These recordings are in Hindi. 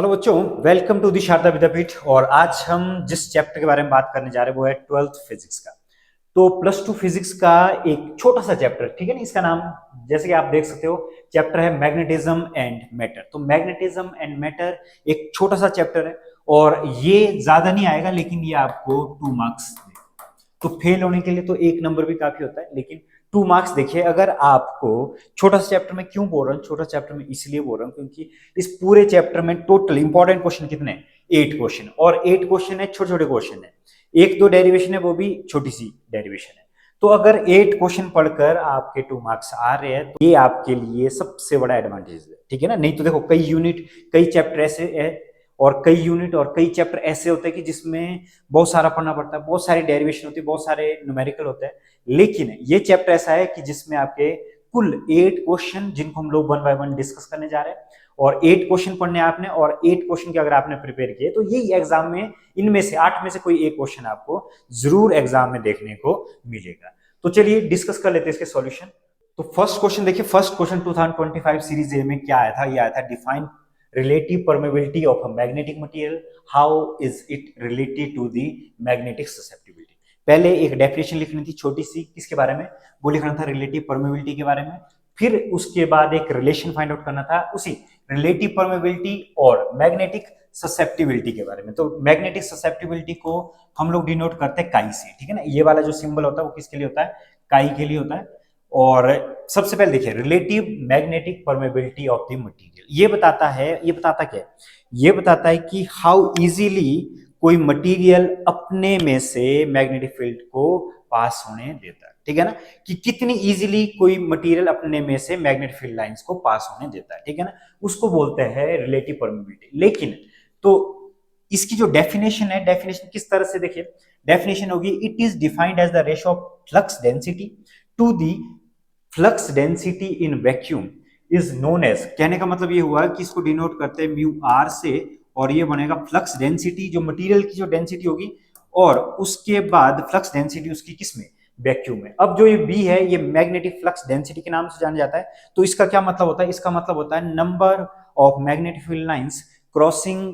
हेलो बच्चों, वेलकम टू दी शारदा विद्यापीठ। और आज हम जिस चैप्टर के बारे में बात करने जा रहे हैं वो है ट्वेल्थ फिजिक्स का। तो प्लस टू फिजिक्स का एक छोटा सा चैप्टर, ठीक है ना। इसका नाम जैसे कि आप देख सकते हो, चैप्टर है मैग्नेटिज्म एंड मैटर। तो मैग्नेटिज्म एंड मैटर एक छोटा सा चैप्टर है और ये ज्यादा नहीं आएगा, लेकिन ये आपको 2 मार्क्स देगा। तो फेल होने के लिए तो 1 नंबर भी काफी होता है, लेकिन 2 मार्क्स देखिए। अगर आपको छोटा सा चैप्टर में क्यों बोल रहा हूँ, छोटा चैप्टर में इसलिए बोल रहा हूँ क्योंकि इस पूरे चैप्टर में टोटल इंपॉर्टेंट क्वेश्चन कितने हैं? 8 क्वेश्चन। और 8 क्वेश्चन है, छोटे छोटे क्वेश्चन है, 1-2 डेरिवेशन है, वो भी छोटी सी डेरिवेशन है। तो अगर 8 क्वेश्चन पढ़कर आपके 2 मार्क्स आ रहे हैं तो ये आपके लिए सबसे बड़ा एडवांटेज है, ठीक है ना। नहीं तो देखो, कई यूनिट, कई चैप्टर ऐसे है और कई यूनिट और कई चैप्टर ऐसे होते हैं कि जिसमें बहुत सारा पढ़ना पड़ता है, बहुत सारी डेरिवेशन होती है, बहुत सारे न्यूमेरिकल होते हैं। लेकिन ये चैप्टर ऐसा है कि जिसमें आपके कुल 8 क्वेश्चन, जिनको हम लोग 1 बाय 1 डिस्कस करने जा रहे हैं, और 8 क्वेश्चन पढ़ने आपने, और 8 क्वेश्चन के अगर आपने प्रिपेयर किए तो यही एग्जाम में इनमें से 8 में से कोई एक क्वेश्चन आपको जरूर एग्जाम में देखने को मिलेगा। तो चलिए डिस्कस कर लेते हैं इसके सॉल्यूशन। तो फर्स्ट क्वेश्चन देखिए, फर्स्ट क्वेश्चन 2025 सीरीज ए में क्या आया था? ये आया था, define relative permeability of a magnetic material, how is it related to the magnetic susceptibility। पहले एक डेफिनेशन लिखनी थी छोटी सी, किसके बारे में? वो लिखना था रिलेटिव परमेबिलिटी के बारे में। फिर उसके बाद एक रिलेशन फाइंड आउट करना था उसी रिलेटिव परमेबिलिटी और मैग्नेटिक ससेप्टिबिलिटी के बारे में। तो मैग्नेटिक ससेप्टिबिलिटी को हम लोग डिनोट करते हैं काई से, ठीक है ना। ये वाला जो सिंबल होता है वो किसके लिए होता है? काई के लिए होता है। और सबसे पहले देखिए, relative magnetic permeability of the material ये बताता है, ये बताता क्या है? ये बताता है कि हाउ इजीली कोई मटेरियल अपने में से मैग्नेटिक फील्ड को पास होने देता है, ठीक है ना। कि कितनी इजीली कोई मटेरियल अपने में से मैग्नेटिक फील्ड लाइंस को पास होने देता है, ठीक है ना। उसको बोलते हैं रिलेटिव परमेबिलिटी। लेकिन तो इसकी जो डेफिनेशन है, डेफिनेशन किस तरह से देखिए, डेफिनेशन होगी, it is defined as the ratio of flux density to the flux density in vacuum is known as. कहने का मतलब ये हुआ कि इसको डिनोट करते हैं म्यू आर से, और ये बनेगा फ्लक्स डेंसिटी, जो मटेरियल की जो डेंसिटी होगी, और उसके बाद फ्लक्स डेंसिटी उसकी किस में? वैक्यूम में। अब जो ये बी है, ये मैग्नेटिक फ्लक्स डेंसिटी के नाम से जाना जाता है। तो इसका क्या मतलब होता है? इसका मतलब होता है number of magnetic field lines crossing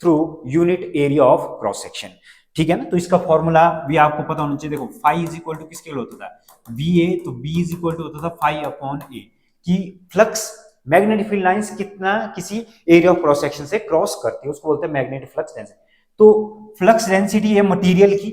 through unit area of cross section, ठीक है ना। तो इसका फॉर्मूला भी आपको पता होना चाहिए। देखो, फाई इज इक्वल टू किसके लिए होता था? वी ए, तो बी इज इक्वल टू होता था फाई अपॉन ए, कि फ्लक्स मैग्नेटिक फील्ड लाइंस कितना किसी एरिया ऑफ क्रॉस सेक्शन से क्रॉस करती है, उसको बोलते हैं मैग्नेटिक फ्लक्स डेंसिटी। तो फ्लक्स डेंसिटी है मटेरियल की,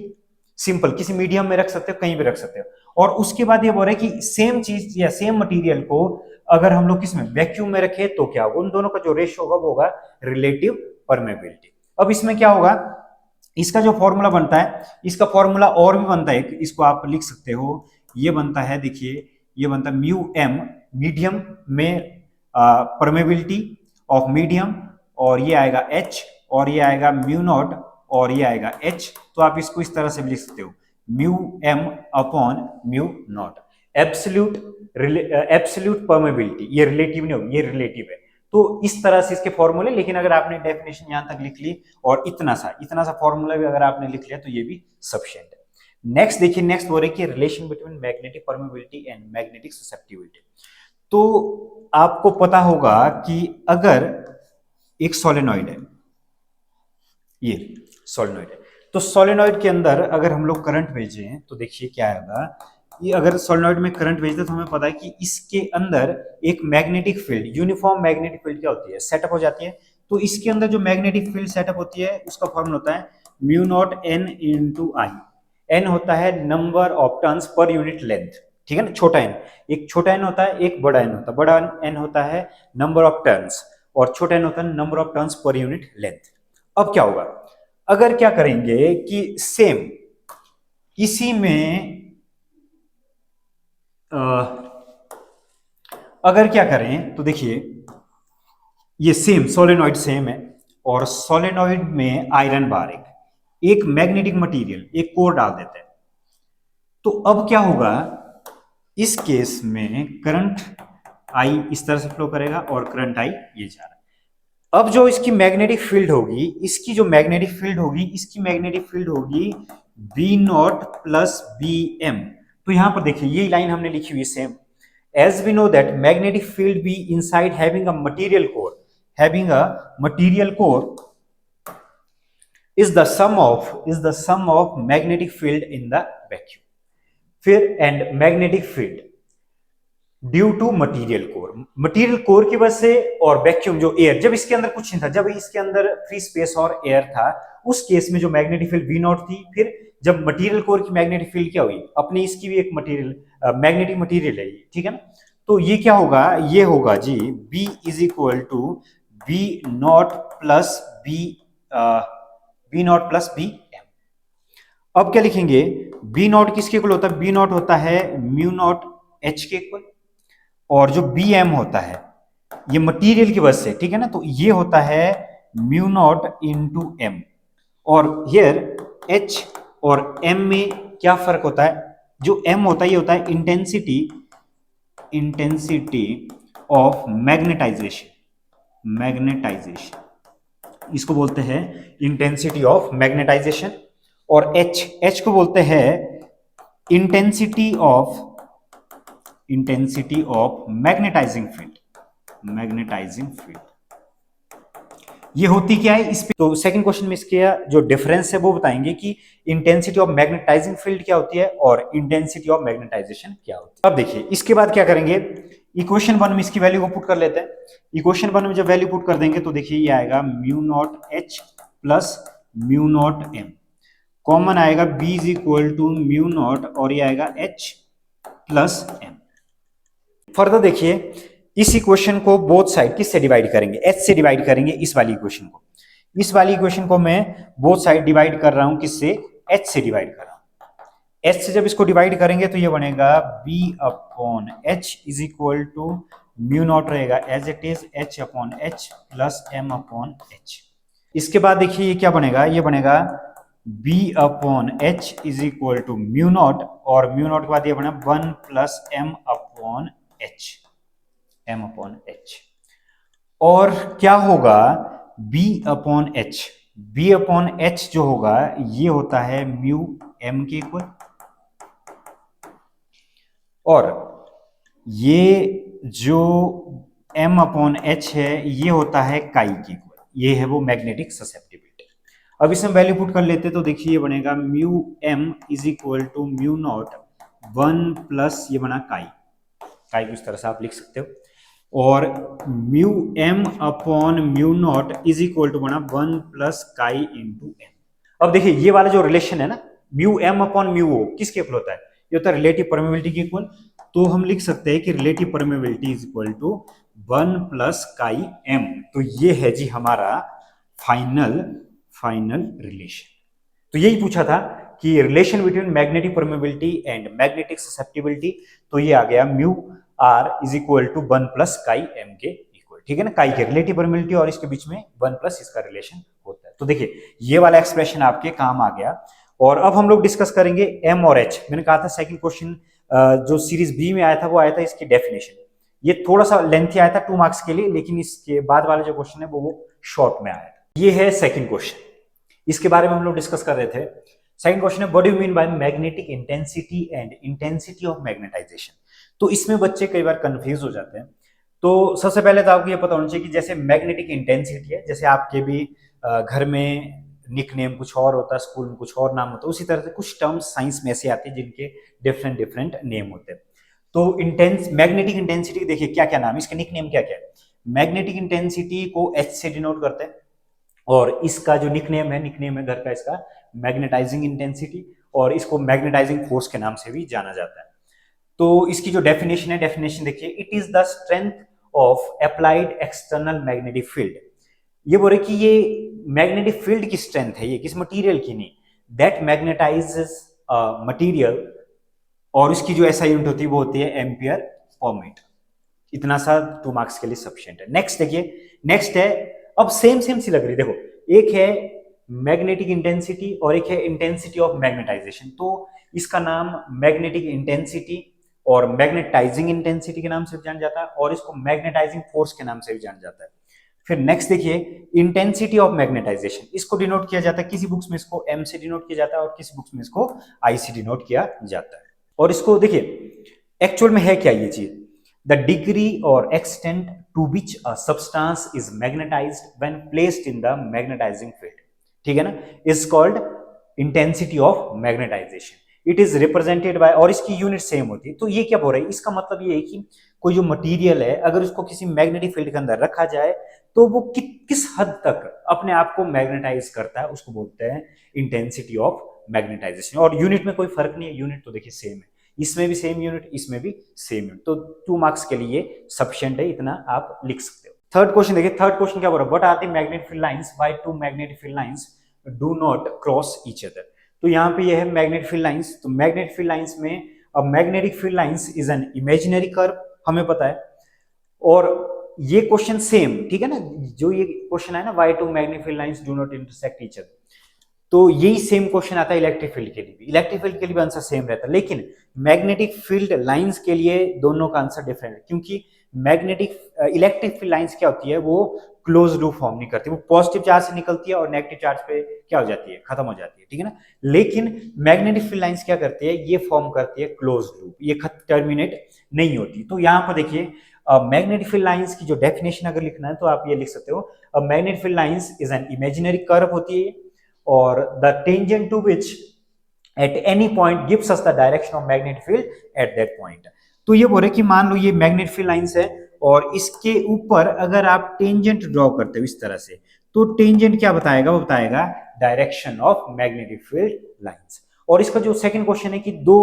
सिंपल, किसी मीडियम में रख सकते हो, कहीं भी रख सकते हो। और उसके बाद ये बोल रहे हैं कि सेम चीज या सेम मटेरियल को अगर हम लोग किसमें? वैक्यूम में रखे तो क्या होगा? उन दोनों का जो रेशियो होगा वो होगा रिलेटिव परमेबिलिटी। अब इसमें क्या होगा? इसका जो फॉर्मूला बनता है, इसका फॉर्मूला और भी बनता है, इसको आप लिख सकते हो। ये बनता है, देखिए, ये बनता है म्यू एम, मीडियम में परमेबिलिटी ऑफ मीडियम, और ये आएगा एच, और ये आएगा म्यू नॉट, और ये आएगा एच। तो आप इसको इस तरह से भी लिख सकते हो, mu M upon mu naught. Absolute absolute permeability, ये रिलेटिव नहीं होगी, ये रिलेटिव है। तो इस तरह से इसके फॉर्मूले। लेकिन अगर आपने डेफिनेशन यहां तक लिख ली और इतना सा फॉर्मूला भी अगर आपने लिख लिया तो ये भी सफिशिएंट है। नेक्स्ट देखिए, नेक्स्ट बोल रहे कि relation between magnetic permeability and magnetic susceptibility. तो आपको पता होगा कि अगर एक सोलेनॉइड है, ये सोलेनॉइड है, तो सोलेनॉइड के अंदर अगर हम लोग करंट भेजें तो देखिए क्या होगा। ये अगर सोलेनॉइड में करंट भेजते तो हमें पता है कि इसके अंदर एक magnetic field, uniform magnetic field क्या होती है? सेटअप हो जाती है। तो इसके अंदर जो मैग्नेटिक फील्ड सेटअप होती है उसका फॉर्मूला होता है mu naught N into I. N होता है number of turns per unit length, ठीक है ना। छोटा एन, एक छोटा एन होता है, एक बड़ा एन होता है। बड़ा एन होता है नंबर ऑफ टर्न्स, और छोटा एन होता है number of turns per unit length. अब क्या होगा? अगर क्या करेंगे कि सेम इसी में अगर क्या करें तो देखिए, ये सेम सोलेनॉइड सेम है, और सोलेनॉइड में आयरन बार एक मैग्नेटिक मटेरियल, एक कोर डाल देते हैं। तो अब क्या होगा? इस केस में करंट आई इस तरह से फ्लो करेगा और करंट आई ये जा रहा है। अब जो इसकी मैग्नेटिक फील्ड होगी, इसकी जो मैग्नेटिक फील्ड होगी, इसकी मैग्नेटिक फील्ड होगी B naught plus B M. तो यहां पर देखिए, ये लाइन हमने लिखी हुई same, as we know that magnetic field be inside having a material core having a material core is the sum of magnetic field in the vacuum. फिर and magnetic field due to material core की वजह से और वैक्यूम जो एयर, जब इसके अंदर कुछ नहीं था, जब इसके अंदर फ्री स्पेस और एयर था, उस केस में जो मैग्नेटिक फील्ड वी नॉट थी। फिर जब मटेरियल कोर की मैग्नेटिक फील्ड क्या हुई, अपनी इसकी भी एक मटेरियल मैग्नेटिक मटेरियल है, ठीक है ना। तो ये क्या होगा, ये होगा जी B is equal to B naught plus B M. अब क्या लिखेंगे, बी नॉट किसके इक्वल होता है, बी नॉट होता है म्यू नॉट एच के इक्वल, और जो बी एम होता है ये मटेरियल की वजह से, ठीक है ना, तो ये होता है म्यू नॉट इंटू एम। और हियर एच और एम में क्या फर्क होता है, जो एम होता है ये होता है इंटेंसिटी ऑफ मैग्नेटाइजेशन, इसको बोलते हैं इंटेंसिटी ऑफ मैग्नेटाइजेशन। और एच को बोलते हैं इंटेंसिटी ऑफ मैग्नेटाइजिंग फील्ड। ये होती क्या है इस पे, तो सेकंड क्वेश्चन में इसके जो डिफरेंस है वो बताएंगे कि इंटेंसिटी ऑफ मैग्नेटाइजिंग फील्ड क्या होती है और इंटेंसिटी ऑफ मैग्नेटाइजेशन क्या होती है। अब देखिए इसके बाद क्या करेंगे, इक्वेशन 1 में इसकी वैल्यू को पुट कर लेते हैं। इक्वेशन 1 में जब वैल्यू पुट कर देंगे तो देखिए ये आएगा mu naught H plus mu naught M, common आएगा B is equal to mu naught और ये आएगा H प्लस एम। फर्दर देखिए इस इक्वेशन को बोथ साइड किससे डिवाइड करेंगे, H से डिवाइड करेंगे इस वाली इक्वेशन को। इस वाली इक्वेशन को मैं बोथ साइड डिवाइड कर रहा हूं किससे, H से डिवाइड कर रहा हूं। H से जब इसको डिवाइड करेंगे तो ये बनेगा B upon H is equal to mu not रहेगा as it is H upon H plus M upon H। इसके बाद देखिए ये क्या बनेगा, ये बनेगा B upon H is equal to mu naught, और म्यू नॉट के बाद ये बना 1 प्लस M अपॉन H। और क्या होगा B अपॉन H जो होगा ये होता है म्यू M के इक्वल, और ये जो M अपॉन H है ये होता है काई के इक्वल, ये है वो मैग्नेटिक ससेप्टिबिलिटी। अब इसमें वैल्यू पुट कर लेते तो देखिए ये बनेगा mu M is equal to mu naught 1 plus ये बना काई को इस तरह से आप लिख सकते हो, और mu M upon mu naught is equal to बना 1 प्लस काई इंटू एम। अब देखिए ये वाला जो रिलेशन है ना mu M upon mu O किसके इक्वल होता है, ये होता है रिलेटिव परमेबिलिटी के इक्वल। तो हम लिख सकते हैं कि relative permeability is equal to 1 plus chi M। तो ये है जी हमारा फाइनल रिलेशन। तो यही पूछा था कि relation between magnetic permeability and magnetic susceptibility, तो ये आ गया mu R is equal to 1 plus chi M के इक्वल, ठीक है ना। काई के रिलेटिव परमेबिलिटी और इसके बीच में 1 प्लस इसका रिलेशन होता है। तो देखिए ये वाला एक्सप्रेशन आपके काम आ गया। और अब हम लोग डिस्कस करेंगे एम और एच। मैंने कहा था सेकंड क्वेश्चन जो सीरीज बी में आया था वो आया था इसकी डेफिनेशन, ये थोड़ा सा लेंथी आया था 2 मार्क्स के लिए, लेकिन इसके बाद वाला जो क्वेश्चन है वो शॉर्ट में आया था। ये है सेकंड क्वेश्चन, इसके बारे में हम लोग डिस्कस कर रहे थे। सेकंड क्वेश्चन है what do you mean by magnetic intensity and intensity of magnetisation. तो इसमें बच्चे कई बार कंफ्यूज हो जाते हैं। तो सबसे पहले तो आपको ये पता होना चाहिए कि जैसे मैग्नेटिक इंटेंसिटी है, जैसे आपके भी घर में निकनेम कुछ और होता है, स्कूल में कुछ और नाम होता है, उसी तरह से कुछ टर्म्स साइंस में ऐसे आते हैं जिनके डिफरेंट नेम होते हैं। तो मैग्नेटिक इंटेंसिटी देखिए क्या क्या नाम है, इसके निकनेम क्या क्या है। मैग्नेटिक इंटेंसिटी को H से डिनोट करते हैं, और इसका जो निकनेम है घर का इसका मैग्नेटाइजिंग इंटेंसिटी, और इसको मैग्नेटाइजिंग फोर्स के नाम से भी जाना जाता है। तो इसकी जो डेफिनेशन देखिए, it is the strength of applied external magnetic field. ये बोल रहे कि ये मैग्नेटिक फील्ड की स्ट्रेंथ है, ये किस मटेरियल की नहीं, दैट मैग्नेटाइजेस मटेरियल, और इसकी जो ऐसा यूनिट होती है वो होती है एम्पियर पर मीटर। इतना सा 2 मार्क्स के लिए सफिशिएंट है। नेक्स्ट देखिए, नेक्स्ट है, अब सेम सी लग रही, देखो एक है मैग्नेटिक इंटेंसिटी और एक है इंटेंसिटी ऑफ मैग्नेटाइजेशन। तो इसका नाम मैग्नेटिक इंटेंसिटी और मैग्नेटाइजिंग इंटेंसिटी के नाम से भी जाना जाता है, और इसको मैग्नेटाइजिंग फोर्स के नाम से भी जाना जाता है। फिर नेक्स्ट देखिए इंटेंसिटी ऑफ मैग्नेटाइजेशन, इसको डिनोट किया जाता है, किसी बुक्स में इसको M से डिनोट किया जाता है और किसी बुक्स में इसको I से डिनोट किया जाता है। और इसको देखिए एक्चुअल में है क्या ये चीज, द डिग्री और extent to which a substance is magnetised when placed in the magnetising field, ठीक है ना, is called intensity of magnetisation. It is represented by, और इसकी यूनिट सेम होती है। तो ये क्या बोल रहा है, इसका मतलब ये है कि कोई जो मटेरियल है अगर उसको किसी मैग्नेटिक फील्ड के अंदर रखा जाए तो वो किस हद तक अपने आप को मैग्नेटाइज करता है, उसको बोलते हैं इंटेंसिटी ऑफ मैग्नेटाइजेशन। और यूनिट में कोई फर्क नहीं है, यूनिट तो देखिए सेम है, इसमें भी सेम यूनिट, इसमें भी सेम यूनिट। तो 2 मार्क्स के लिए सफिशिएंट है, इतना आप लिख सकते हो। थर्ड क्वेश्चन देखिए, थर्ड क्वेश्चन क्या बोल रहा है, what are the magnetic field lines why do magnetic field lines do not cross each other. तो यहाँ पे ये है मैग्नेटिक फील्ड लाइंस। तो मैग्नेटिक फील्ड लाइंस में magnetic field lines is an imaginary curve, हमें पता है। और ये क्वेश्चन सेम, ठीक है ना, जो ये क्वेश्चन है ना, why do magnetic field lines do not intersect each other, तो यही सेम क्वेश्चन आता है इलेक्ट्रिक फील्ड के लिए भी। इलेक्ट्रिक फील्ड के लिए भी आंसर सेम रहता है, लेकिन मैग्नेटिक फील्ड लाइंस के लिए दोनों का आंसर डिफरेंट है, क्योंकि मैग्नेटिक इलेक्ट्रिक फील्ड लाइंस क्या होती है, वो क्लोज लूप फॉर्म नहीं करती, वो पॉजिटिव चार्ज से निकलती है और नेगेटिव चार्ज पे क्या हो जाती है, खत्म हो जाती है, ठीक है ना। लेकिन मैग्नेटिक फील्ड लाइंस क्या करती है, ये फॉर्म करती है क्लोज लूप, ये टर्मिनेट नहीं होती। तो यहाँ पर देखिए मैग्नेटिक फील्ड लाइंस की जो डेफिनेशन अगर लिखना है तो आप ये लिख सकते हो, magnetic field lines is an imaginary curve होती है, और the tangent to which at any point gives us the direction of magnetic field at that point। तो ये बोल रहे कि मान लो ये मैग्नेटिक फील्ड लाइंस है और इसके ऊपर अगर आप टेंजेंट ड्रॉ करते हो इस तरह से, तो टेंजेंट क्या बताएगा, वो बताएगा direction of magnetic field lines. और इसका जो सेकंड क्वेश्चन है कि दो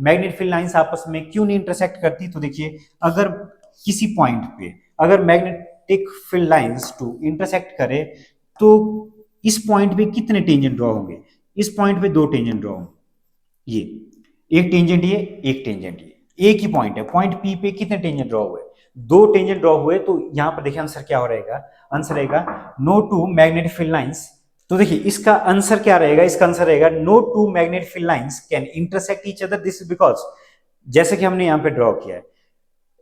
मैग्नेटिक फील्ड लाइंस आपस में क्यों नहीं इंटरसेक्ट करती, तो देखिए अगर किसी पॉइंट पे अगर magnetic field lines do intersect करे तो इस पॉइंट पे कितने टेंजेंट ड्रॉ होंगे, इस पॉइंट पे 2 टेंजेंट ड्रॉ होंगे, ये एक टेंजेंट, ये एक टेंजेंट, ये एक ही पॉइंट है, पॉइंट पी पे कितने टेंजेंट ड्रॉ हुए, 2 टेंजेंट ड्रॉ हुए। तो यहां पर देखिए आंसर क्या हो रहेगा, आंसर रहेगा no two magnetic field lines. तो देखिए इसका आंसर क्या रहेगा, इसका आंसर रहेगा no two magnetic field lines can intersect each other, this is because जैसे कि हमने यहां पे ड्रॉ किया है,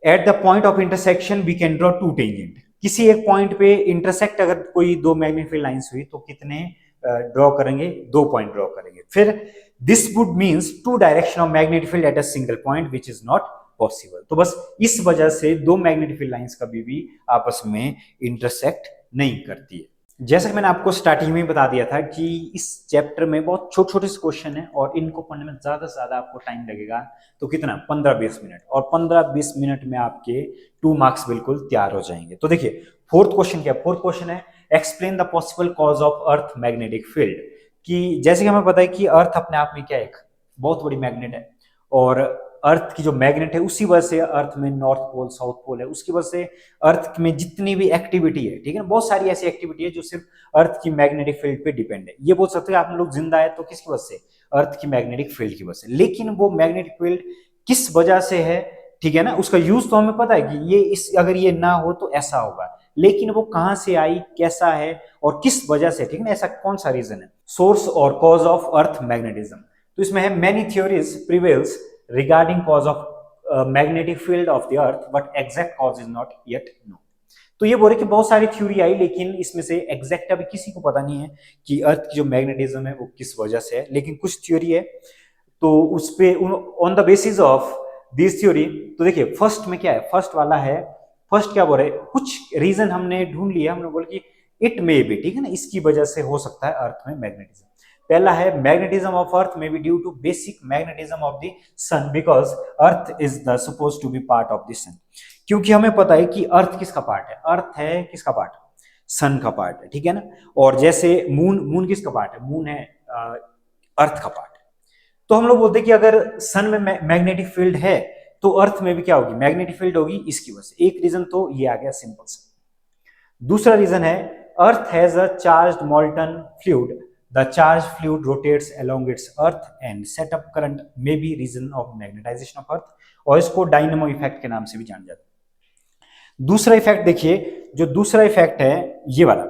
at the point of intersection we can draw 2 tangent. किसी एक पॉइंट पे इंटरसेक्ट अगर कोई 2 मैग्नेटिक फील्ड लाइंस हुई तो कितने ड्रॉ करेंगे, 2 पॉइंट ड्रॉ करेंगे। फिर this would means 2 direction of magnetic field at a single point which is not possible. तो बस इस वजह से 2 मैग्नेटिक फील्ड लाइंस कभी भी आपस में इंटरसेक्ट नहीं करती है। जैसा कि मैंने आपको स्टार्टिंग में बता दिया था कि इस चैप्टर में बहुत छोटे छोटे क्वेश्चन है और इनको पढ़ने में ज्यादा से ज्यादा आपको टाइम लगेगा, तो कितना 15-20 मिनट, और 15-20 मिनट में आपके 2 मार्क्स बिल्कुल तैयार हो जाएंगे। तो देखिए फोर्थ क्वेश्चन क्या, फोर्थ क्वेश्चन है explain the possible cause of earth magnetic field. कि जैसे कि हमें पता है कि अर्थ अपने आप में क्या है, एक बहुत बड़ी मैग्नेट है, और अर्थ की जो मैग्नेट है उसी वजह से अर्थ में नॉर्थ पोल साउथ पोल है, उसकी वजह से अर्थ में जितनी भी एक्टिविटी है, ठीक है ना, बहुत सारी ऐसी एक्टिविटी है जो सिर्फ अर्थ की मैग्नेटिक फील्ड पे डिपेंड है। ये बोल सकते हैं आप लोग जिंदा है तो किसकी वजह से, अर्थ की मैग्नेटिक फील्ड की वजह से। लेकिन वो मैग्नेटिक फील्ड किस वजह से है, ठीक है ना, उसका यूज तो हमें पता है कि ये इस अगर ये ना हो तो ऐसा होगा, लेकिन वो कहां से आई, कैसा है और किस वजह से, ठीक है ना, ऐसा कौन सा रीजन है। सोर्स और कॉज ऑफ अर्थ मैग्नेटिज्म, तो इसमें है many theories prevails regarding cause of magnetic field of the earth but exact cause is not yet known। तो ये बोल रहे कि बहुत सारी थ्योरी आई, लेकिन इसमें से एग्जैक्ट अभी किसी को पता नहीं है कि अर्थ की जो मैग्नेटिज्म है वो किस वजह से है, लेकिन कुछ थ्योरी है तो उस पे on the basis of this theory. तो देखिए फर्स्ट में क्या है, फर्स्ट वाला है, फर्स्ट क्या बोल रहे, कुछ रीजन हमने ढूंढ लिया, हमने बोला कि इट मे बी, ठीक है ना, इसकी वजह से हो सकता है अर्थ में मैग्नेटिज्म। पहला है magnetism of earth may be due to basic magnetism of the sun because earth is the suppose to be part of the sun. क्योंकि हमें पता है कि अर्थ किसका पार्ट है, अर्थ है किसका पार्ट, सन का पार्ट है, ठीक है ना। और जैसे मून, मून किसका पार्ट है, मून है अर्थ का पार्ट है। तो हम लोग बोलते हैं कि अगर सन में मैग्नेटिक फील्ड है तो अर्थ में भी क्या होगी, मैग्नेटिक फील्ड होगी, इसकी वजह से। एक रीजन तो ये आ गया सिंपल सा। दूसरा रीजन है earth has a charged molten fluid, the charged fluid rotates along its earth and set up current may be reason of magnetization of earth, और इसको डायनेमो इफेक्ट के नाम से भी जाना जाता है। दूसरा इफेक्ट देखिए, जो दूसरा इफेक्ट है ये वाला,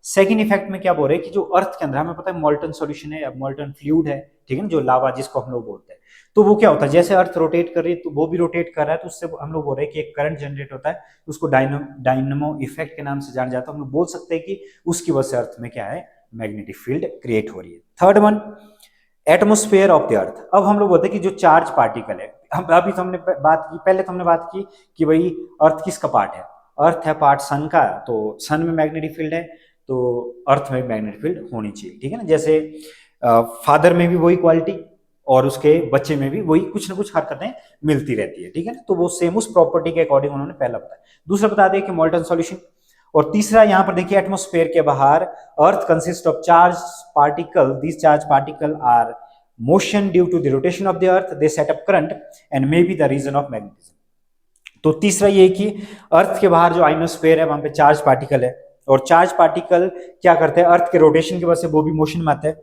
सेकंड इफेक्ट में क्या बोल रहे हैं कि जो अर्थ के अंदर हमें पता है मोल्टन सॉल्यूशन है या मोल्टन फ्लूइड है, ठीक है ना, जो लावा जिसको हम लोग बोलते हैं, तो वो क्या होता है, जैसे अर्थ रोटेट कर रही है तो वो भी रोटेट कर रहा है, तो उससे हम लोग बोल रहे हैं कि एक करंट जनरेट होता है, उसको डायनेमो इफेक्ट के नाम से जाना जाता है। हम लोग बोल सकते हैं कि उसकी वजह से अर्थ में क्या है, मैग्नेटिक फील्ड क्रिएट हो रही है। Third one atmosphere of the अर्थ। अब हम लोग बोलते हैं कि जो चार्ज पार्टिकल है, अभी तो हमने बात की, पहले तो हमने बात की कि भाई अर्थ किसका पार्ट है, अर्थ है पार्ट सन का, तो सन में मैग्नेटिक फील्ड है तो अर्थ में मैग्नेटिक फील्ड होनी चाहिए, ठीक है ना। जैसे फादर में भी वही क्वालिटी और उसके बच्चे में भी वही कुछ ना कुछ हरकतें मिलती रहती है, ठीक है ना। तो वो सेम उस प्रॉपर्टी के अकॉर्डिंग उन्होंने पहला बताया। दूसरा बता दें कि मोल्टन सॉल्यूशन। और तीसरा यहां पर देखिए एटमॉस्फेयर के बाहर earth consist of charge particle, these charge particle are motion due to the rotation of the earth, they set up current and may be the reason of magnetism. तो तीसरा ये कि अर्थ के बाहर जो आइनोस्फेयर है वहां पे चार्ज पार्टिकल है, और चार्ज पार्टिकल क्या करते हैं, अर्थ के रोटेशन की वजह से वो भी मोशन में आते हैं,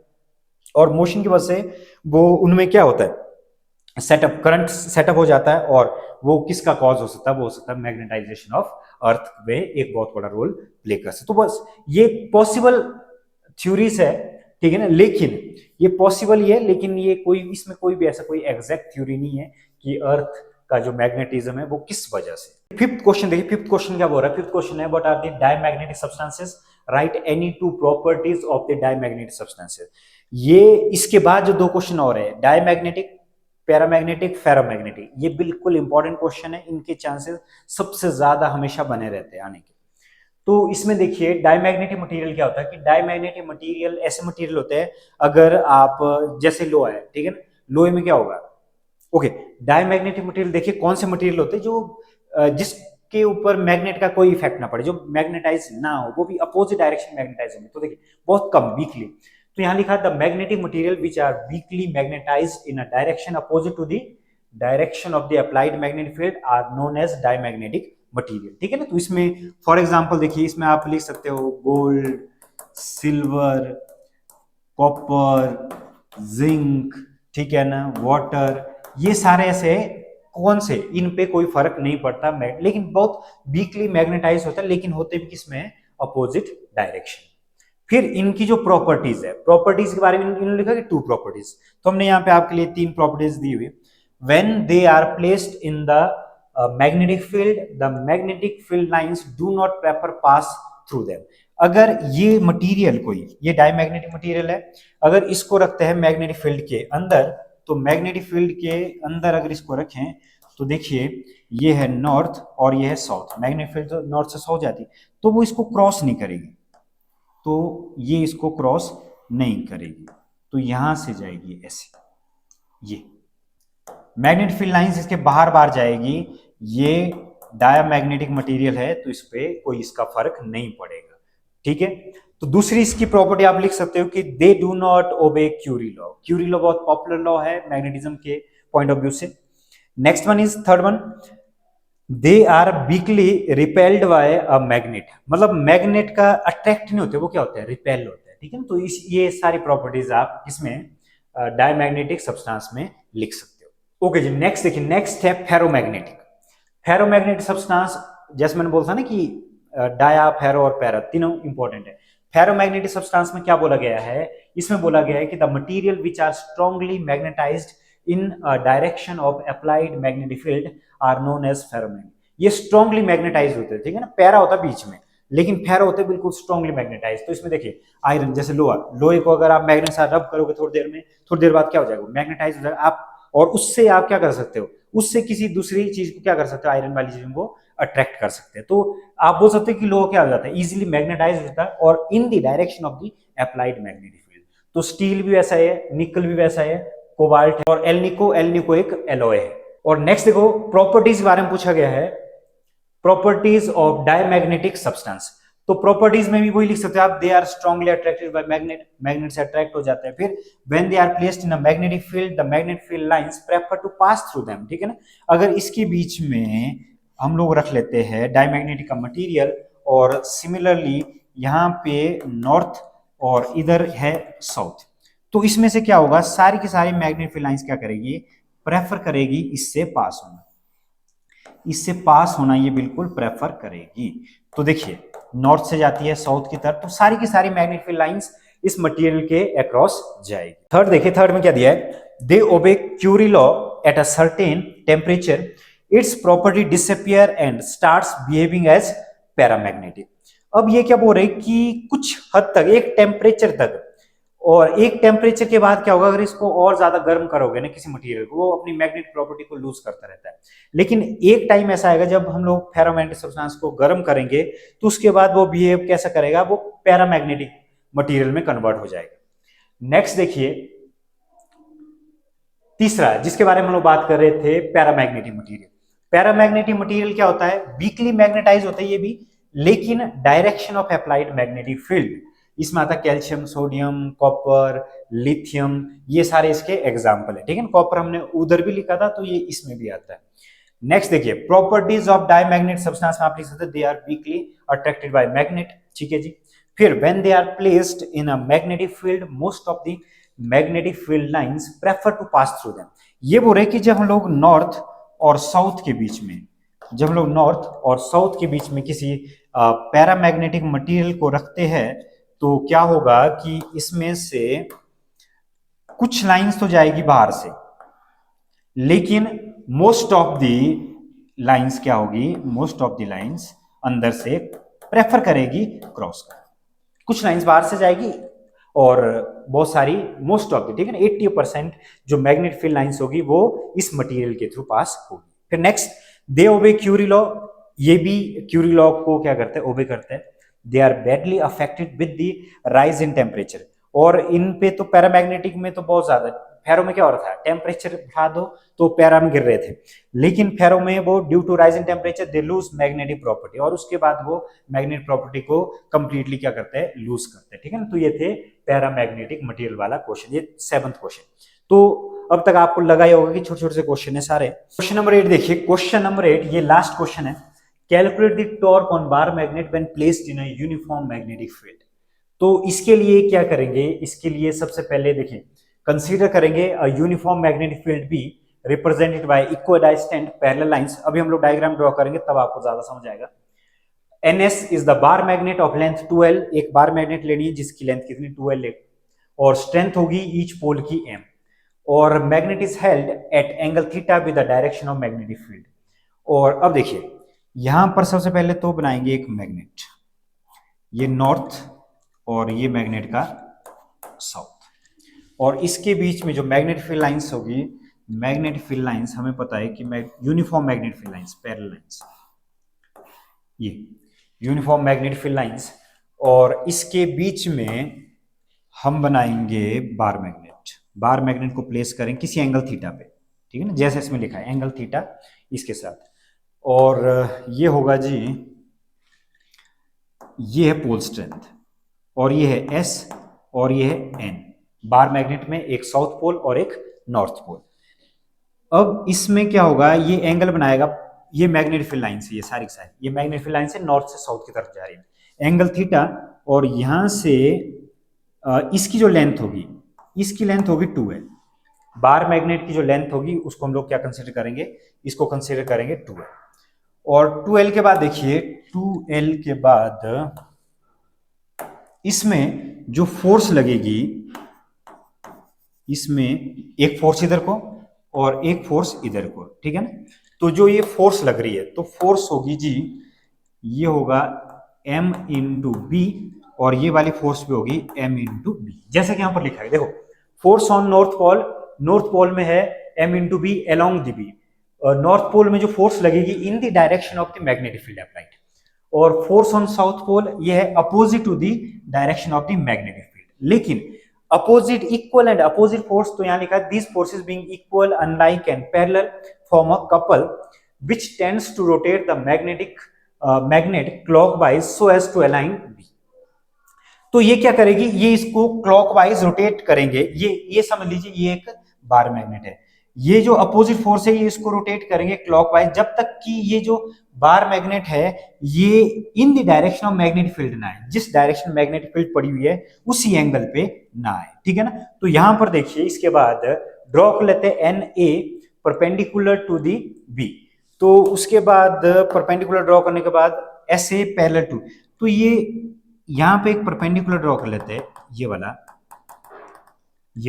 और मोशन की वजह से वो उनमें क्या होता है, सेटअप करंट सेटअप हो जाता है, और वो किसका कॉज हो सकता है, वो हो सकता है मैग्नेटाइजेशन ऑफ अर्थ में एक बहुत बड़ा रोल प्ले कर सकता है। तो बस ये पॉसिबल थ्योरीज है, ठीक है ना, लेकिन ये पॉसिबल ही है, लेकिन ये कोई इसमें कोई भी ऐसा कोई एग्जैक्ट थ्योरी नहीं है कि अर्थ का जो मैग्नेटिज्म है वो किस वजह से। फिफ्थ क्वेश्चन देखिए, फिफ्थ क्वेश्चन क्या बोल रहा है, फिफ्थ क्वेश्चन है what are the diamagnetic substances, write any two properties of the diamagnetic substances. ये इसके बाद जो दो क्वेश्चन और है, डायमैग्नेटिक, पैरामैग्नेटिक, फेरोमैग्नेटिक, ये बिल्कुल इंपॉर्टेंट क्वेश्चन है, इनके चांसेस सबसे ज्यादा हमेशा बने रहते हैं आने के। तो इसमें देखिए डायमैग्नेटिक मटेरियल क्या होता है कि डायमैग्नेटिक मटेरियल ऐसे मटेरियल होते हैं, अगर आप जैसे लोहा है, ठीक है ना, लोहे में क्या होगा, ओके, डायमैग्नेटिक मटेरियल देखिए कौन से मटेरियल होते हैं जो जिसके ऊपर मैग्नेट का कोई इफेक्ट ना पड़े, जो मैग्नेटाइज ना हो, वो भी अपोजिट डायरेक्शन मैग्नेटाइज होंगे। तो देखिए बहुत कम, वीकली, तो यहां लिखा the magnetic material which are weakly magnetised in a direction opposite to the direction of the applied magnetic field are known as diamagnetic material, ठीक है ना। तो इसमें फॉर एग्जांपल देखिए, इसमें आप लिख सकते हो गोल्ड, सिल्वर, कॉपर, जिंक, ठीक है ना, वाटर, ये सारे ऐसे कौन से, इन पे कोई फर्क नहीं पड़ता, लेकिन बहुत वीकली मैग्नेटाइज होता है, लेकिन होते भी किसमें, अपोजिट डायरेक्शन। फिर इनकी जो प्रॉपर्टीज है, प्रॉपर्टीज के बारे में इन्होंने लिखा कि टू प्रॉपर्टीज, तो हमने यहाँ पे आपके लिए तीन प्रॉपर्टीज दी हुई। When they are placed in the magnetic field, the magnetic field lines do not prefer pass through them. अगर ये मटेरियल कोई, ये डायमैग्नेटिक मटेरियल है, अगर इसको रखते हैं मैग्नेटिक फील्ड के अंदर, तो मैग्नेटिक फील्ड के अंदर अगर इसको रखें तो देखिए ये है नॉर्थ और ये है साउथ, मैग्नेटिक फील्ड तो नॉर्थ से साउथ जाती, तो वो इसको क्रॉस नहीं करेगी, तो ये इसको क्रॉस नहीं करेगी, तो यहां से जाएगी ऐसे, ये मैग्नेटिक फील्ड लाइंस इसके बाहर बाहर जाएगी, ये डायमैग्नेटिक मटेरियल है तो इस पे कोई इसका फर्क नहीं पड़ेगा, ठीक है। तो दूसरी इसकी प्रॉपर्टी आप लिख सकते हो कि they do not obey Curie law. Curie law बहुत पॉपुलर लॉ है मैग्नेटिज्म के पॉइंट ऑफ व्यू से। Next one is third one, they are weakly repelled by a magnet, मतलब मैग्नेट का अट्रैक्ट नहीं होते, वो क्या होते हैं, रिपेल होते हैं, ठीक है ना। तो इस ये सारी प्रॉपर्टीज आप इसमें डायमैग्नेटिक सब्सटेंस में लिख सकते हो। ओके जी, नेक्स्ट देखिए, नेक्स्ट है फेरोमैग्नेटिक। फेरोमैग्नेटिक सब्सटेंस, जैसे मैंने बोला था ना कि डाया, फेरो और पैरा तीनों इंपॉर्टेंट है। फेरोमैग्नेटिक सब्सटेंस में क्या बोला गया है, इसमें बोला गया है कि the material which are strongly magnetised in direction of applied magnetic field are known as ferromagnet. ये स्ट्रांगली मैग्नेटाइज होते हैं, ठीक है ना, पैरा होता है बीच में, लेकिन फेरो होते हैं बिल्कुल स्ट्रांगली मैग्नेटाइज। तो इसमें देखिए आयरन, जैसे लोहा, लोहे को अगर आप मैग्नेट साथ रब करोगे थोड़ी देर में, थोड़ी देर बाद क्या हो जाएगा, मैग्नेटाइज हो जाएगा आप, और उससे आप क्या कर सकते हो, उससे किसी दूसरी चीज को क्या कर सकते हो, आयरन वाली चीज को अट्रैक्ट कर सकते हैं। तो आप बोल सकते हो कि लोहा क्या हो जाता है, इजीली मैग्नेटाइज हो जाता है और इन the direction of the applied magnetic field. तो स्टील भी वैसा है, निकल भी वैसा है, कोबाल्ट है, और एलनिको, एलनिको एक एलॉय है। और नेक्स्ट देखो प्रॉपर्टीज के बारे में पूछा गया है, प्रॉपर्टीज ऑफ डायमैग्नेटिक सब्सटेंस। तो प्रॉपर्टीज में भी वही लिख सकते हैं आप, they are strongly attracted by magnet, magnet से अट्रैक्ट हो जाते हैं। फिर when they are placed in a magnetic field, the magnetic field lines prefer to pass through them, ठीक है ना। अगर इसके बीच में हम लोग रख लेते हैं डायमैग्नेटिक का मटेरियल, और सिमिलरली यहाँ पे नॉर्थ और इधर है साउथ, तो इसमें से क्या होगा, सारी की सारी मैग्नेटिक फील्ड लाइंस क्या करेगी, प्रेफर करेगी इससे पास होना, इससे पास होना ये बिल्कुल प्रेफर करेगी। तो देखिए नॉर्थ से जाती है साउथ की तरफ, तो सारी की सारी मैग्नेटिक फील्ड लाइंस इस मटेरियल के अक्रॉस जाएगी। थर्ड देखिए, थर्ड में क्या दिया है, they obey Curie law at a certain temperature, its property disappear and starts behaving as paramagnetic. अब ये क्या बोल रहे हैं कि कुछ हद तक, एक टेम्परेचर तक और एक टेम्परेचर के बाद क्या होगा, अगर इसको और ज्यादा गर्म करोगे ना किसी मटेरियल को, वो अपनी मैग्नेटिक प्रॉपर्टी को लूज करता रहता है। लेकिन एक टाइम ऐसा आएगा जब हम लोग फेरोमैग्नेटिक सब्सटेंस को गर्म करेंगे तो उसके बाद वो बिहेव कैसा करेगा, वो पैरामैग्नेटिक मटेरियल में कन्वर्ट हो जाएगा। नेक्स्ट देखिए तीसरा जिसके बारे में हम लोग बात कर रहे थे, पैरामैग्नेटिक मटेरियल। पैरामैग्नेटिक मटेरियल क्या होता है, वीकली मैग्नेटाइज होता है ये भी, लेकिन direction of applied magnetic field, इसमें आता है कैल्शियम, सोडियम, कॉपर, लिथियम, ये सारे इसके एग्जाम्पल है। ठीक है, कॉपर हमने उधर भी लिखा था तो ये इसमें भी आता है। नेक्स्ट देखिए प्रॉपर्टीज ऑफ डायमैग्नेट सब्सटेंस में आप लिख सकते हैं they are weakly attracted by magnet. ठीक है जी। फिर when they are placed in a magnetic field most of the magnetic field lines prefer to pass through them. ये बोल रहे कि जब हम लोग नॉर्थ और साउथ के बीच में, जब हम लोग नॉर्थ और साउथ के बीच में किसी पैरामैग्नेटिक मटेरियल को रखते हैं तो क्या होगा कि इसमें से कुछ लाइंस तो जाएगी बाहर से, लेकिन मोस्ट ऑफ द लाइंस क्या होगी, मोस्ट ऑफ द लाइंस अंदर से प्रेफर करेगी क्रॉस कर। कुछ लाइंस बाहर से जाएगी और बहुत सारी, मोस्ट ऑफ द, ठीक है ना, 80% जो मैग्नेटिक फील्ड लाइंस होगी वो इस मटेरियल के थ्रू पास होगी। फिर नेक्स्ट दे ओबे क्यूरी लॉ। ये भी क्यूरी लॉ को क्या करते हैं, ओबे करते हैं। They are badly affected with the rise in temperature. और इन पे तो पैरामैग्नेटिक में तो बहुत ज्यादा, फेरो में क्या हो रहा था, टेम्परेचर बढ़ा दो तो पैरा में गिर रहे थे, लेकिन फेरो में वो due to rise in temperature they lose magnetic property, और उसके बाद वो मैग्नेटिक प्रॉपर्टी को कंप्लीटली क्या करते हैं, लूज करते हैं। ठीक है ना, तो ये थे पैरामैग्नेटिक मटेरियल वाला क्वेश्चन, ये 7th क्वेश्चन। तो अब तक आपको लगा ही होगा कि छोटे छोटे से क्वेश्चन है सारे। क्वेश्चन नंबर 8 देखिए, क्वेश्चन नंबर 8 ये लास्ट क्वेश्चन है। Calculate the torque on bar magnet when placed in a uniform magnetic field. तो इसके लिए क्या करेंगे, इसके लिए सबसे पहले देखिए कंसीडर करेंगे a uniform magnetic field B represented by equidistant parallel lines. अभी हम लोग डायग्राम ड्रॉ करेंगे तब आपको ज्यादा समझ आएगा। NS is the bar magnet of length 2L। एक बार मैग्नेट लेनी है जिसकी लेंथ कितनी, 2L है, और स्ट्रेंथ होगी ईच पोल की M, और magnet is held at angle theta with the direction of magnetic field. और अब देखिए यहां पर सबसे पहले तो बनाएंगे एक मैग्नेट, ये नॉर्थ और ये मैग्नेट का साउथ, और इसके बीच में जो मैग्नेटिक फील्ड लाइंस होगी, मैग्नेटिक फील्ड लाइंस हमें पता है कि uniform magnetic field lines, parallel lines, ये यूनिफॉर्म मैग्नेटिक फील्ड लाइंस, और इसके बीच में हम बनाएंगे बार मैग्नेट। बार मैग्नेट को प्लेस करें किसी एंगल थीटा पे, ठीक है ना, जैसे इसमें लिखा है एंगल थीटा इसके साथ, और ये होगा जी, ये है पोल स्ट्रेंथ, और ये है S और ये है N। बार मैग्नेट में एक साउथ पोल और एक नॉर्थ पोल। अब इसमें क्या होगा, ये एंगल बनाएगा, ये मैग्नेटिक फील्ड लाइन से, ये सारी की सारी, ये मैग्नेटिक फील्ड लाइन से नॉर्थ से साउथ की तरफ जा रही है, एंगल थीटा, और यहां से इसकी जो लेंथ होगी, इसकी लेंथ होगी 2L। बार मैग्नेट की जो लेंथ होगी उसको हम लोग क्या कंसीडर करेंगे, इसको कंसीडर करेंगे 2L। और 2L के बाद देखिए, 2L के बाद इसमें जो फोर्स लगेगी, इसमें एक फोर्स इधर को और एक फोर्स इधर को, ठीक है ना। तो जो ये फोर्स लग रही है तो फोर्स होगी जी, ये होगा M इंटू बी, और ये वाली फोर्स भी होगी M इंटू बी, जैसे कि यहां पर लिखा है। देखो फोर्स ऑन नॉर्थ पोल में है M into B along the B. North pole में जो फोर्स लगेगी in the direction of the magnetic field applied, और फोर्स ऑन साउथ पोल ये है opposite to the direction of the magnetic field. लेकिन opposite, equal and opposite force, तो यहां लिखा है these forces being equal unlike and parallel form a couple which tends to rotate the magnet clockwise so as to align B. तो ये क्या करेगी, ये इसको क्लॉकवाइज रोटेट करेंगे, ये समझ लीजिए ये एक बार मैग्नेट है, ये जो अपोजिट फोर्स है ये इसको रोटेट करेंगे क्लॉकवाइज जब तक कि ये जो बार मैग्नेट है ये इन the direction of magnetic field ना आए, जिस डायरेक्शन में मैग्नेटिक फील्ड पड़ी हुई है उसी एंगल पे ना आए, ठीक है ना। तो यहां पर देखिए इसके बाद ड्रॉ कर लेते हैं NA perpendicular to the B। तो उसके बाद परपेंडिकुलर ड्रॉ करने के बाद SA पैरेलल टू, तो ये यहां पे एक परपेंडिकुलर ड्रॉ कर लेते हैं, ये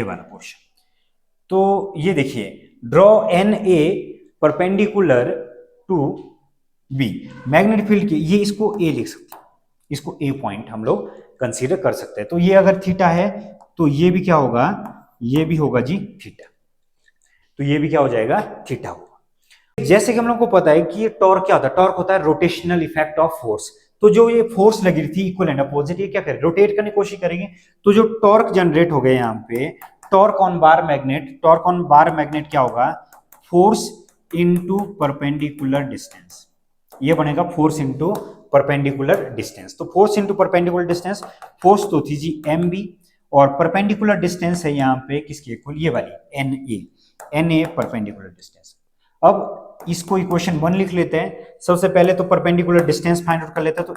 वाला पोर्शन। तो ये देखिए draw NA perpendicular to B, magnetic field की, ये इसको A लिख सकते हैं, इसको A पॉइंट हम लोग कंसीडर कर सकते हैं। तो ये अगर थीटा है तो ये भी क्या होगा, ये भी होगा जी थीटा। तो ये भी क्या हो जाएगा, थीटा होगा। जैसे कि हम लोग को पता है कि ये टॉर्क क्या होता है, टॉर्क होता है रोटेशनल इफेक्ट ऑफ फोर्स। तो जो ये फोर्स लगी थी इक्वल एंड अपोजिट, ये क्या करें, रोटेट करने की कोशिश करेंगे। तो जो टॉर्क जनरेट हो गए यहाँ पे, torque on bar magnet, torque on bar magnet क्या होगा, फोर्स इनटू परपेंडिकुलर डिस्टेंस। ये बनेगा फोर्स इनटू परपेंडिकुलर डिस्टेंस। तो force into perpendicular distance, force तो थी जी एम बी, और परपेंडिकुलर डिस्टेंस है यहाँ पे किसके इक्वल, ये वाली N A, N A perpendicular distance. अब इसको इक्वेशन 1 लिख लेते हैं। सबसे पहले तो परपेंडिकुलर डिस्टेंस फाइंड आउट कर लेते हैं। तो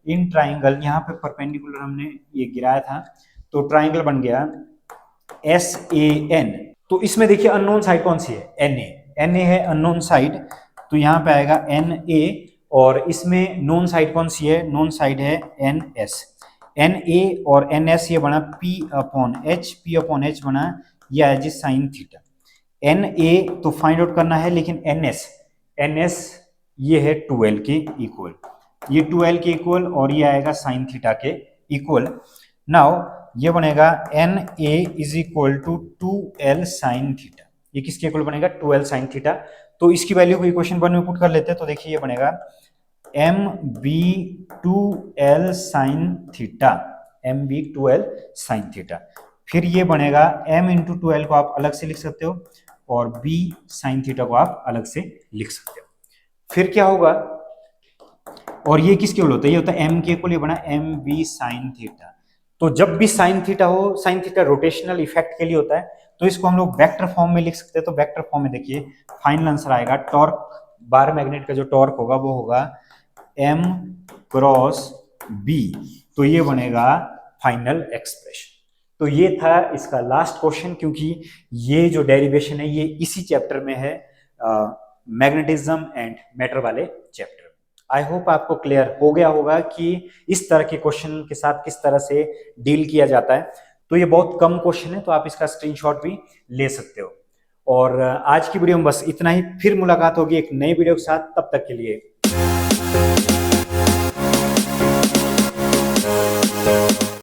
इन ट्राइंगल यहाँ पे परपेंडिकुलर हमने ये गिराया था, तो ट्राइंगल बन गया एस ए एन। तो इसमें देखिए अननोन साइड कौन सी है, एन ए, एन ए है अननोन साइड, तो यहाँ पे आएगा एन ए। और इसमें नोन साइड कौन सी है, नोन साइड है एन एस। एन ए और एन एस ये बना P upon H, P upon H बना, ये आया जी साइन थीटा। एन ए तो फाइंड आउट करना है, लेकिन एन एस ये है 12 के इक्वल, ये 12 के इक्वल, और ये आएगा साइन थीटा के इक्वल। नाउ ये बनेगा N A is equal to 2L sine theta. ये किसके इक्वल बनेगा, 2L साइन थीटा। तो इसकी वैल्यू को इक्वेशन 1 में पुट कर लेते हैं। तो देखिए ये बनेगा M B 2L sine theta, M B 2L sine theta. फिर ये बनेगा m इंटू 2L को आप अलग से लिख सकते हो, और b साइन थीटा को आप अलग से लिख सकते हो। फिर क्या होगा, और ये किसके इक्वल होता है, ये होता है m के इक्वल, ये बना एम बी साइन थीटा। तो जब भी साइन थीटा हो, साइन थीटा रोटेशनल इफेक्ट के लिए होता है, तो इसको हम लोग वेक्टर फॉर्म में लिख सकते हैं। तो वेक्टर फॉर्म में देखिए फाइनल आंसर आएगा, टॉर्क बार मैग्नेट का जो टॉर्क होगा वो होगा m क्रॉस b। तो ये बनेगा फाइनल एक्सप्रेशन। तो ये था इसका लास्ट क्वेश्चन, क्योंकि ये जो डेरिवेशन है ये इसी चैप्टर में है, मैग्नेटिज्म एंड मैटर वाले चैप्टर। आई होप आपको क्लियर हो गया होगा कि इस तरह के क्वेश्चन के साथ किस तरह से डील किया जाता है। तो ये बहुत कम क्वेश्चन है, तो आप इसका स्क्रीनशॉट भी ले सकते हो। और आज की वीडियो में बस इतना ही, फिर मुलाकात होगी एक नई वीडियो के साथ, तब तक के लिए।